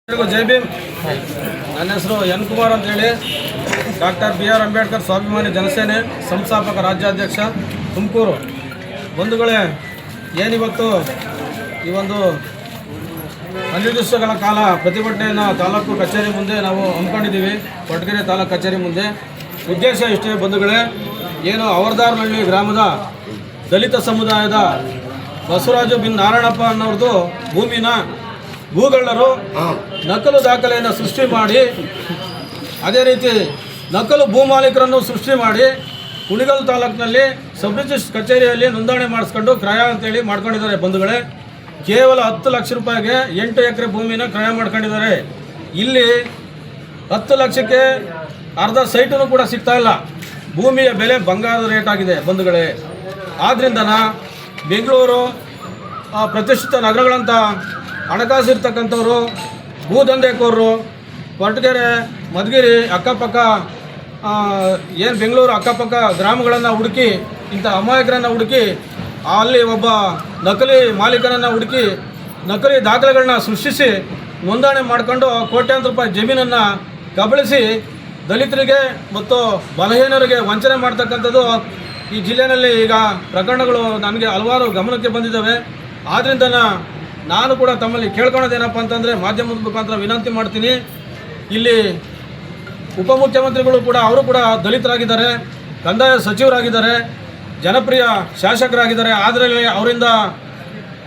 ಜೈ ಭೀಮ್. ನನ್ನ ಹೆಸರು ಎನ್ ಕುಮಾರ್ ಅಂತೇಳಿ, ಡಾಕ್ಟರ್ ಬಿ ಆರ್ ಅಂಬೇಡ್ಕರ್ ಸ್ವಾಭಿಮಾನಿ ಜನಸೇನೆ ಸಂಸ್ಥಾಪಕ ರಾಜ್ಯಾಧ್ಯಕ್ಷ, ತುಮಕೂರು. ಬಂಧುಗಳೇ, ಏನಿವತ್ತು ಈ ಒಂದು 12 ದಿವಸಗಳ ಕಾಲ ಪ್ರತಿಭಟನೆಯನ್ನು ತಾಲೂಕು ಕಚೇರಿ ಮುಂದೆ ನಾವು ಹಮ್ಮಿಕೊಂಡಿದ್ದೀವಿ. ಕೊರಟಗೆರೆ ತಾಲೂಕು ಕಚೇರಿ ಮುಂದೆ. ಉದ್ದೇಶ ಇಷ್ಟೇ ಬಂಧುಗಳೇ, ಏನು ಅವರ್ದಾರ್ನಹಳ್ಳಿ ಗ್ರಾಮದ ದಲಿತ ಸಮುದಾಯದ ಬಸವರಾಜು ಬಿನ್ ನಾರಾಯಣಪ್ಪ ಅನ್ನೋರ್ದು ಭೂಮಿನ ಭೂಗಳ್ಳರು ನಕಲು ದಾಖಲೆಯನ್ನು ಸೃಷ್ಟಿ ಮಾಡಿ, ಅದೇ ರೀತಿ ನಕಲು ಭೂಮಾಲೀಕರನ್ನು ಸೃಷ್ಟಿ ಮಾಡಿ ಕುಣಿಗಲ್ ತಾಲೂಕಿನಲ್ಲಿ ಸಬ್ ರಿಜಿಸ್ಟ್ರ್ ಕಚೇರಿಯಲ್ಲಿ ನೋಂದಣಿ ಮಾಡಿಸ್ಕೊಂಡು ಕ್ರಯ ಅಂತೇಳಿ ಮಾಡ್ಕೊಂಡಿದ್ದಾರೆ. ಬಂಧುಗಳೇ, ಕೇವಲ 10 ಲಕ್ಷ ರೂಪಾಯಿಗೆ 8 ಎಕರೆ ಭೂಮಿನ ಕ್ರಯ ಮಾಡ್ಕೊಂಡಿದ್ದಾರೆ. ಇಲ್ಲಿ 10 ಲಕ್ಷಕ್ಕೆ ಅರ್ಧ ಸೈಟನ್ನು ಕೂಡ ಸಿಗ್ತಾ ಇಲ್ಲ. ಭೂಮಿಯ ಬೆಲೆ ಬಂಗಾರದ ರೇಟ್ ಆಗಿದೆ ಬಂಧುಗಳೇ. ಆದ್ದರಿಂದ ಬೆಂಗಳೂರು ಪ್ರತಿಷ್ಠಿತ ನಗರಗಳಂಥ ಹಣಕಾಸು ಇರ್ತಕ್ಕಂಥವ್ರು, ಭೂದಂಧೆಕೋರರು, ಕೊರಟಗೆರೆ, ಮಧುಗಿರಿ ಅಕ್ಕಪಕ್ಕ ಏನು ಬೆಂಗಳೂರು ಅಕ್ಕಪಕ್ಕ ಗ್ರಾಮಗಳನ್ನು ಹುಡುಕಿ, ಇಂಥ ಅಮಾಯಕರನ್ನು ಹುಡುಕಿ, ಅಲ್ಲಿ ಒಬ್ಬ ನಕಲಿ ಮಾಲೀಕನನ್ನು ಹುಡುಕಿ ನಕಲಿ ದಾಖಲೆಗಳನ್ನ ಸೃಷ್ಟಿಸಿ ನೋಂದಣಿ ಮಾಡಿಕೊಂಡು ಕೋಟ್ಯಾಂತರ ರೂಪಾಯಿ ಜಮೀನನ್ನು ಕಬಳಿಸಿ ದಲಿತರಿಗೆ ಮತ್ತು ಬಲಹೀನರಿಗೆ ವಂಚನೆ ಮಾಡ್ತಕ್ಕಂಥದ್ದು ಈ ಜಿಲ್ಲೆಯಲ್ಲಿ ಈಗ ಪ್ರಕರಣಗಳು ನನಗೆ ಹಲವಾರು ಗಮನಕ್ಕೆ ಬಂದಿದ್ದಾವೆ. ಆದ್ದರಿಂದ ನಾನು ಕೂಡ ತಮ್ಮಲ್ಲಿ ಕೇಳ್ಕೊಳ್ಳೋದೇನಪ್ಪ ಅಂತಂದರೆ, ಮಾಧ್ಯಮದ ಮುಖಾಂತರ ವಿನಂತಿ ಮಾಡ್ತೀನಿ. ಇಲ್ಲಿ ಉಪಮುಖ್ಯಮಂತ್ರಿಗಳು ಕೂಡ ಅವರು ಕೂಡ ದಲಿತರಾಗಿದ್ದಾರೆ, ಕಂದಾಯ ಸಚಿವರಾಗಿದ್ದಾರೆ, ಜನಪ್ರಿಯ ಶಾಸಕರಾಗಿದ್ದಾರೆ. ಆದರೆ ಅವರಿಂದ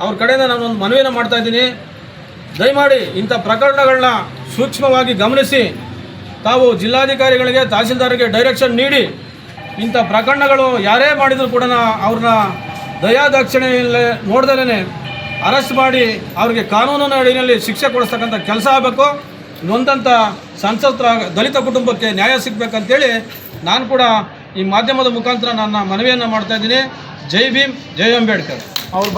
ಅವ್ರ ಕಡೆಯಿಂದ ನಾನೊಂದು ಮನವಿಯನ್ನು ಮಾಡ್ತಾಯಿದ್ದೀನಿ. ದಯಮಾಡಿ ಇಂಥ ಪ್ರಕರಣಗಳನ್ನ ಸೂಕ್ಷ್ಮವಾಗಿ ಗಮನಿಸಿ ತಾವು ಜಿಲ್ಲಾಧಿಕಾರಿಗಳಿಗೆ, ತಹಸೀಲ್ದಾರ್ಗೆ ಡೈರೆಕ್ಷನ್ ನೀಡಿ ಇಂಥ ಪ್ರಕರಣಗಳು ಯಾರೇ ಮಾಡಿದರೂ ಕೂಡ ಅವ್ರನ್ನ ದಯಾದಾಕ್ಷಿಣ್ಯ ನೋಡ್ದಲೇ ಅರೆಸ್ಟ್ ಮಾಡಿ ಅವ್ರಿಗೆ ಕಾನೂನಿನ ಅಡಿಯಲ್ಲಿ ಶಿಕ್ಷೆ ಕೊಡಿಸ್ತಕ್ಕಂಥ ಕೆಲಸ ಆಗಬೇಕು. ನೊಂದಂಥ ಸಂತ್ರಸ್ತರ ದಲಿತ ಕುಟುಂಬಕ್ಕೆ ನ್ಯಾಯ ಸಿಗಬೇಕಂತೇಳಿ ನಾನು ಕೂಡ ಈ ಮಾಧ್ಯಮದ ಮುಖಾಂತರ ನನ್ನ ಮನವಿಯನ್ನು ಮಾಡ್ತಾಯಿದ್ದೀನಿ. ಜೈ ಭೀಮ್, ಜೈ ಅಂಬೇಡ್ಕರ್. ಅವ್ರು